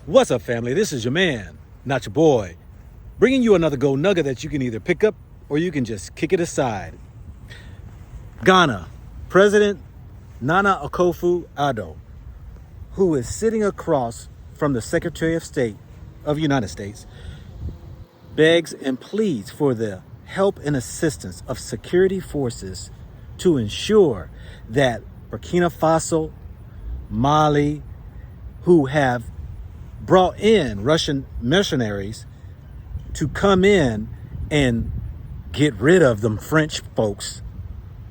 What's up, family? This is your man, not your boy, bringing you another gold nugget that you can either pick up or you can just kick it aside. Ghana, President Nana Akufo-Addo, who is sitting across from the Secretary of State of the United States, begs and pleads for the help and assistance of security forces to ensure that Burkina Faso, Mali, who have brought in Russian mercenaries to come in and get rid of them French folks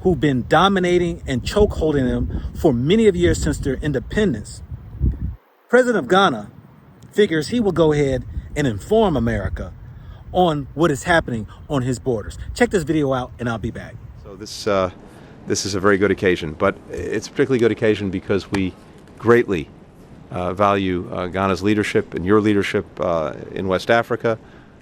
who've been dominating and chokeholding them for many of years since their independence. President of Ghana figures he will go ahead and inform America on what is happening on his borders. Check this video out and I'll be back. So this is a very good occasion, but it's a particularly good occasion because we greatly value Ghana's leadership and your leadership in West Africa,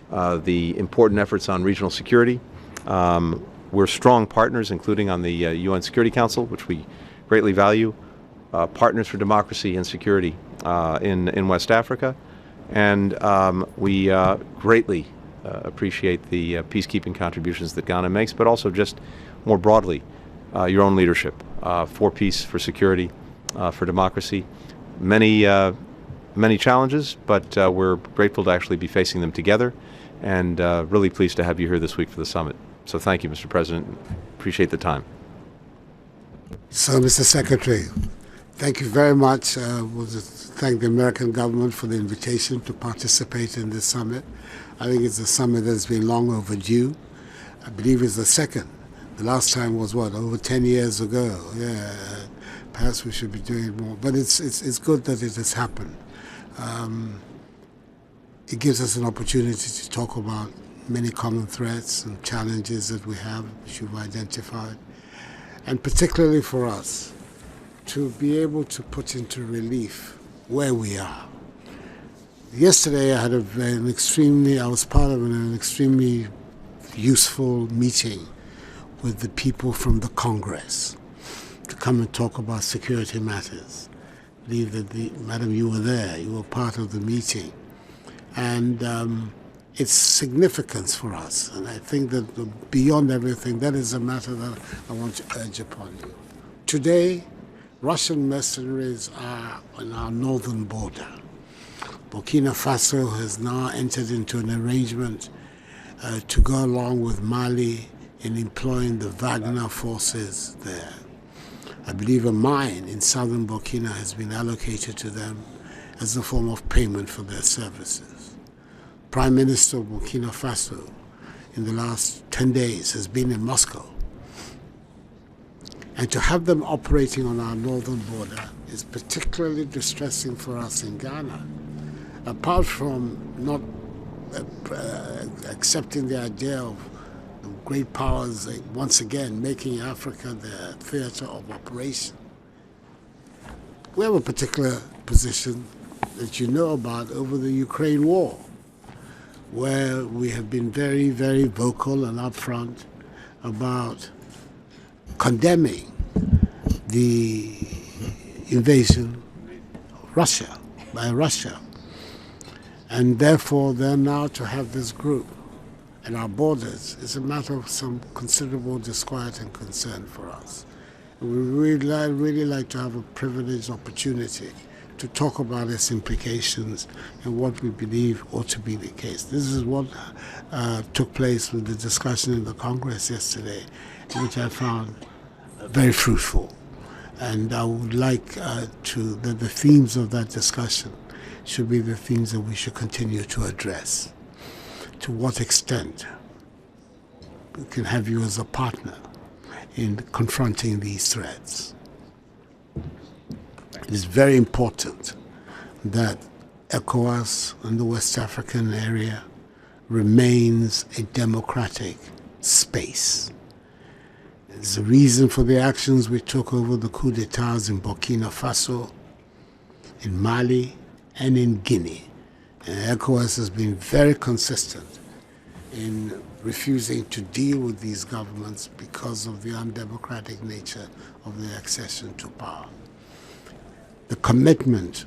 the important efforts on regional security. We're strong partners, including on the UN Security Council, which we greatly value, partners for democracy and security in West Africa. And we greatly appreciate the peacekeeping contributions that Ghana makes, but also just more broadly, your own leadership for peace, for security, for democracy. Many challenges, but we're grateful to actually be facing them together, and really pleased to have you here this week for the summit. So thank you, Mr. President. Appreciate the time. So, Mr. Secretary, thank you very much. We'll just thank the American government for the invitation to participate in this summit. I think it's a summit that's been long overdue. I believe it's the second. The last time was, what, over 10 years ago? Yeah. Perhaps we should be doing more, but it's good that it has happened. It gives us an opportunity to talk about many common threats and challenges that we have, which you've identified, and particularly for us, to be able to put into relief where we are. Yesterday I had I was part of an extremely useful meeting with the people from the Congress to come and talk about security matters. I believe that, Madam, you were there, you were part of the meeting. And its significance for us. And I think that beyond everything, that is a matter that I want to urge upon you. Today, Russian mercenaries are on our northern border. Burkina Faso has now entered into an arrangement to go along with Mali in employing the Wagner forces there. I believe a mine in southern Burkina has been allocated to them as a form of payment for their services. Prime Minister of Burkina Faso in the last 10 days has been in Moscow. And to have them operating on our northern border is particularly distressing for us in Ghana. Apart from not accepting the idea of great powers once again making Africa their theater of operation, we have a particular position that you know about over the Ukraine war, where we have been very, very vocal and upfront about condemning the invasion of Russia by Russia. And therefore, they're now to have this group at our borders is a matter of some considerable disquiet and concern for us. And we really like to have a privileged opportunity to talk about its implications and what we believe ought to be the case. This is what took place with the discussion in the Congress yesterday, which I found very fruitful. And I would like that the themes of that discussion should be the themes that we should continue to address. To what extent we can have you as a partner in confronting these threats. It is very important that ECOWAS and the West African area remains a democratic space. There's a reason for the actions we took over the coups d'etats in Burkina Faso, in Mali, and in Guinea. And ECOWAS has been very consistent in refusing to deal with these governments because of the undemocratic nature of their accession to power. The commitment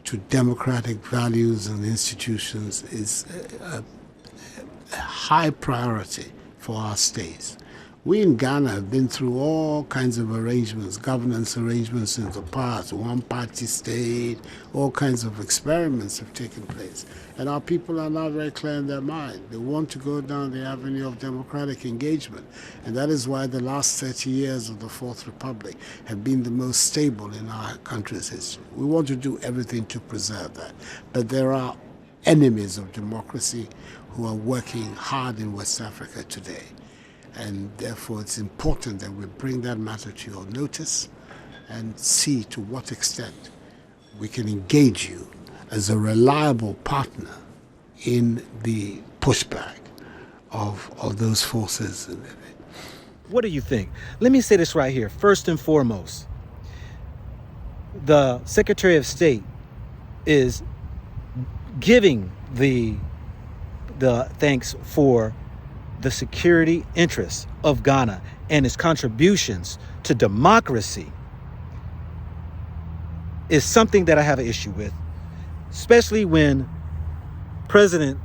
to democratic values and institutions is a high priority for our states. We in Ghana have been through all kinds of arrangements, governance arrangements in the past, one-party state, all kinds of experiments have taken place. And our people are now very clear in their mind. They want to go down the avenue of democratic engagement. And that is why the last 30 years of the Fourth Republic have been the most stable in our country's history. We want to do everything to preserve that. But there are enemies of democracy who are working hard in West Africa today. And therefore, it's important that we bring that matter to your notice and see to what extent we can engage you as a reliable partner in the pushback of those forces. What do you think? Let me say this right here. First and foremost, the Secretary of State is giving the thanks for the security interests of Ghana and its contributions to democracy is something that I have an issue with, especially when President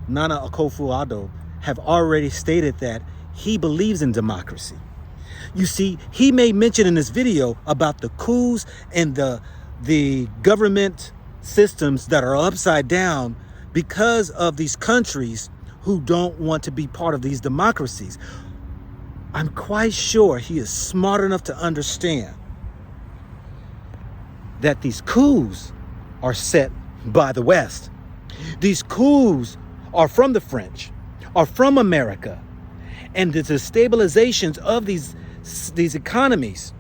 Nana Akufo-Addo have already stated that he believes in democracy. You see, he made mention in this video about the coups and the government systems that are upside down because of these countries who don't want to be part of these democracies. I'm quite sure he is smart enough to understand that these coups are set by the West. These coups are from the French, are from America. And the destabilizations of these economies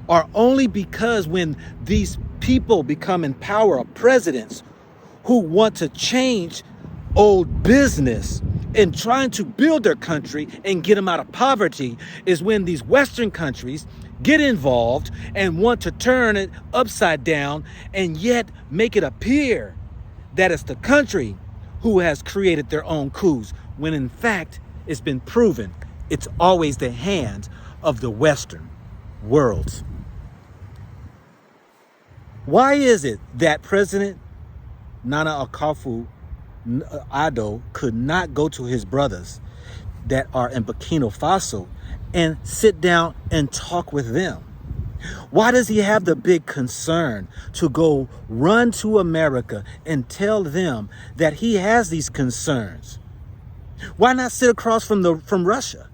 are only because when these people become in power, or presidents who want to change old business and trying to build their country and get them out of poverty, is when these Western countries get involved and want to turn it upside down and yet make it appear that it's the country who has created their own coups, when in fact it's been proven it's always the hand of the Western world. Why is it that President Nana Akufo-Addo could not go to his brothers that are in Burkina Faso and sit down and talk with them? Why does he have the big concern to go run to America and tell them that he has these concerns? Why not sit across from Russia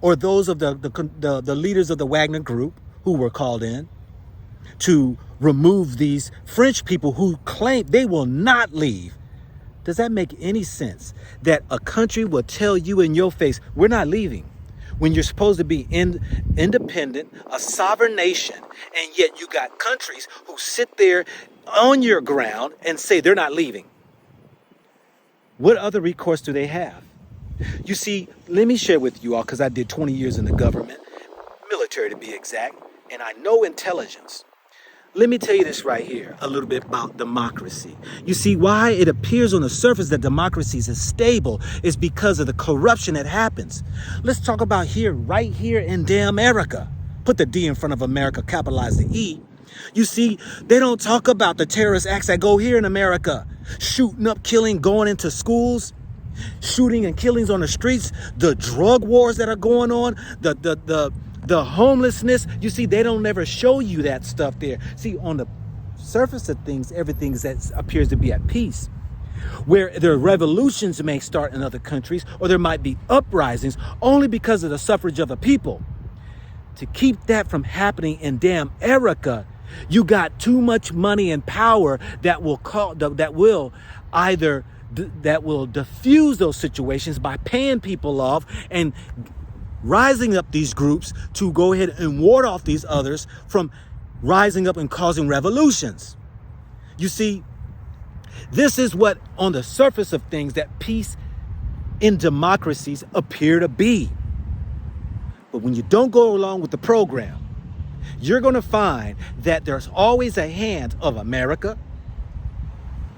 or those of the leaders of the Wagner Group who were called in to remove these French people who claim they will not leave? Does that make any sense that a country will tell you in your face, we're not leaving, when you're supposed to be independent, a sovereign nation, and yet you got countries who sit there on your ground and say they're not leaving? What other recourse do they have? You see, let me share with you all, because I did 20 years in the government, military to be exact, and I know intelligence. Let me tell you this right here, a little bit about democracy. You see, why it appears on the surface that democracy is stable is because of the corruption that happens. Let's talk about right here in damn America. Put the D in front of America, capitalize the E. You see, they don't talk about the terrorist acts that go here in America. Shooting up, killing, going into schools, shooting and killings on the streets, the drug wars that are going on, the homelessness. You see, they don't ever show you that stuff there. See, on the surface of things, everything that appears to be at peace. Where there are revolutions may start in other countries, or there might be uprisings only because of the suffrage of the people. To keep that from happening in damn America, you got too much money and power that will diffuse those situations by paying people off and rising up these groups to go ahead and ward off these others from rising up and causing revolutions. You see, this is what on the surface of things that peace in democracies appear to be. But when you don't go along with the program, you're going to find that there's always a hand of America,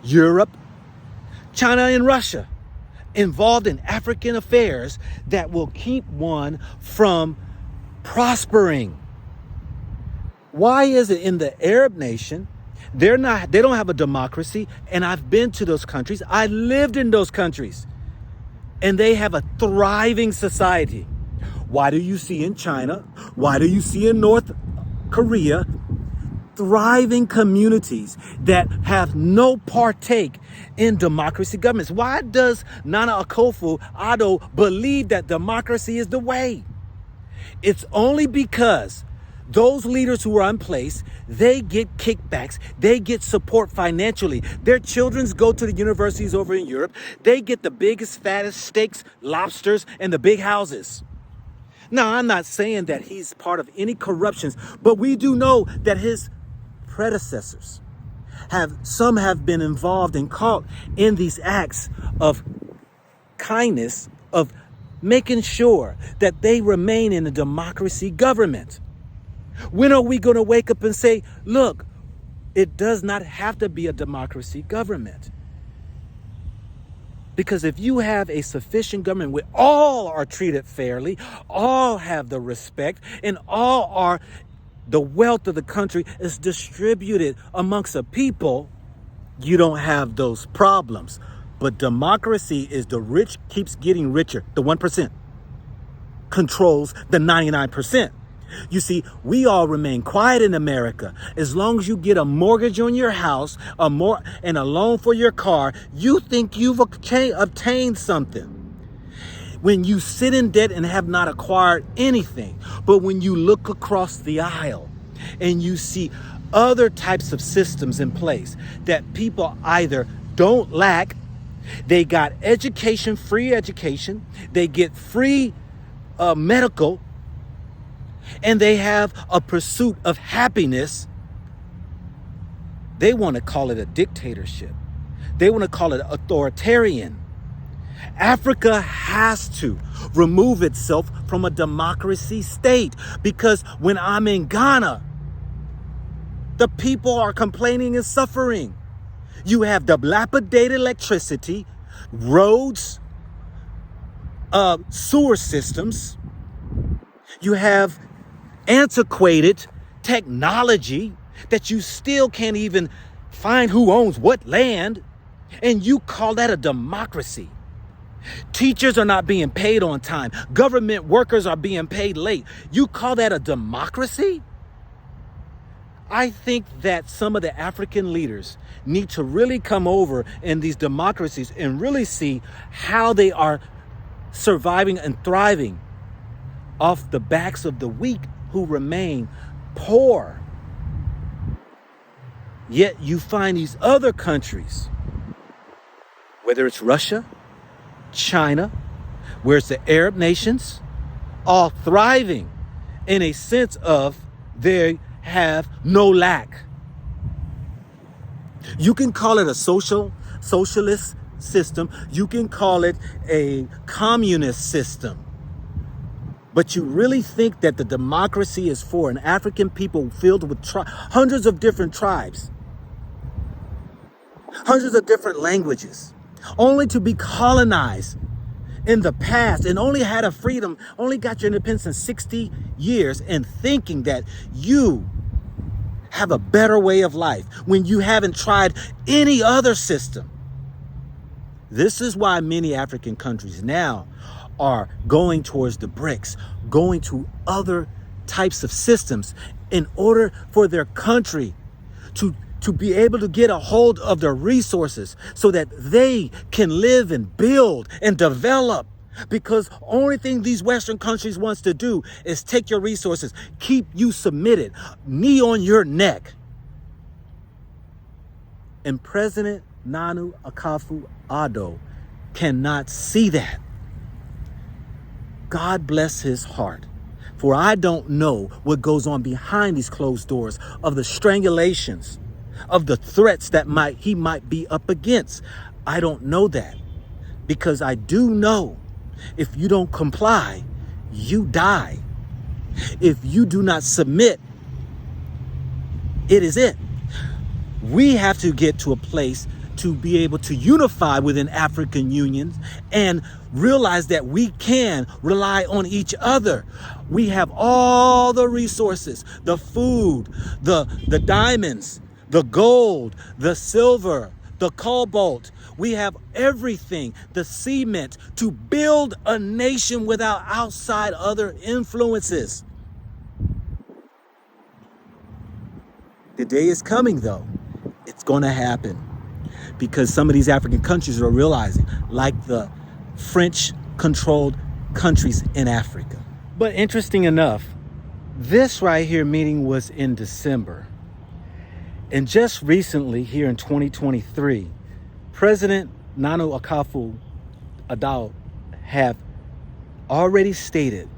Europe, China, and Russia involved in African affairs that will keep one from prospering. Why is it in the Arab nation They don't have a democracy. And I've been to those countries. I lived in those countries. And they have a thriving society. Why do you see in China? Why do you see in North Korea thriving communities that have no partake in democracy governments? Why does Nana Akufo-Addo believe that democracy is the way? It's only because those leaders who are in place, they get kickbacks, they get support financially. Their children go to the universities over in Europe. They get the biggest, fattest steaks, lobsters, and the big houses. Now, I'm not saying that he's part of any corruptions, but we do know that his predecessors some have been involved and caught in these acts of kindness, of making sure that they remain in a democracy government. When are we going to wake up and say, look, it does not have to be a democracy government? Because if you have a sufficient government where all are treated fairly, all have the respect, and the wealth of the country is distributed amongst the people, you don't have those problems. But democracy is the rich keeps getting richer. The 1% controls the 99%. You see, we all remain quiet in America. As long as you get a mortgage on your house, and a loan for your car, you think you've obtained something. When you sit in debt and have not acquired anything, but when you look across the aisle and you see other types of systems in place that people either don't lack, they got education, free education, they get free medical, and they have a pursuit of happiness, they want to call it a dictatorship. They want to call it authoritarian. Africa has to remove itself from a democracy state, because when I'm in Ghana, the people are complaining and suffering. You have dilapidated electricity, roads, sewer systems. You have antiquated technology that you still can't even find who owns what land, and you call that a democracy. Teachers are not being paid on time. Government workers are being paid late. You call that a democracy? I think that some of the African leaders need to really come over in these democracies and really see how they are surviving and thriving off the backs of the weak who remain poor. Yet you find these other countries, whether it's Russia, China, where it's the Arab nations, all thriving in a sense of they have no lack. You can call it a socialist system. You can call it a communist system. But you really think that the democracy is for an African people filled with hundreds of different tribes, hundreds of different languages, only to be colonized in the past and only had a freedom, only got your independence in 60 years, and thinking that you have a better way of life when you haven't tried any other system. This is why many African countries now are going towards the BRICS, going to other types of systems in order for their country to be able to get a hold of their resources so that they can live and build and develop. Because only thing these Western countries wants to do is take your resources, keep you submitted, knee on your neck. And President Nana Akufo-Addo cannot see that. God bless his heart. For I don't know what goes on behind these closed doors of the strangulations, of the threats that he might be up against. I don't know that, because I do know if you don't comply, you die. If you do not submit, it is it. We have to get to a place to be able to unify within African unions and realize that we can rely on each other. We have all the resources, the food, the diamonds, the gold, the silver, the cobalt. We have everything, the cement, to build a nation without outside other influences. The day is coming, though. It's going to happen because some of these African countries are realizing, like the French-controlled countries in Africa. But interesting enough, this right here meeting was in December. And just recently, here in 2023, President Nana Akufo-Addo have already stated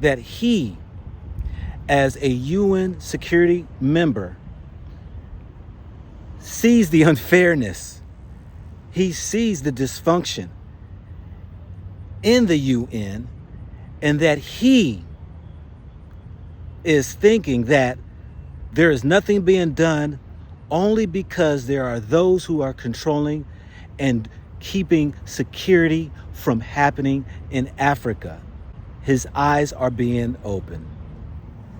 that he, as a UN security member, sees the unfairness. He sees the dysfunction in the UN, and that he is thinking that there is nothing being done only because there are those who are controlling and keeping security from happening in Africa. His eyes are being opened.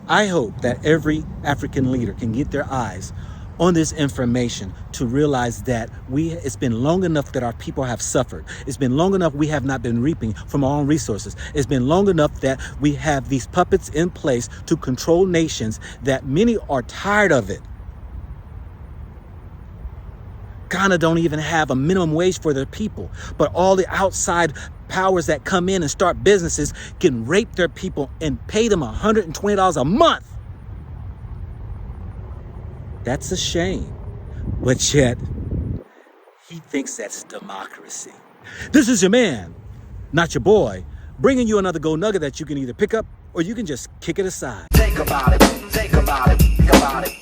I hope that every African leader can get their eyes on this information to realize that it's been long enough that our people have suffered. It's been long enough we have not been reaping from our own resources. It's been long enough that we have these puppets in place to control nations that many are tired of it. Ghana don't even have a minimum wage for their people, but all the outside powers that come in and start businesses can rape their people and pay them $120 a month. That's a shame. But yet, he thinks that's democracy. This is your man, not your boy, bringing you another gold nugget that you can either pick up or you can just kick it aside. Think about it, think about it, think about it.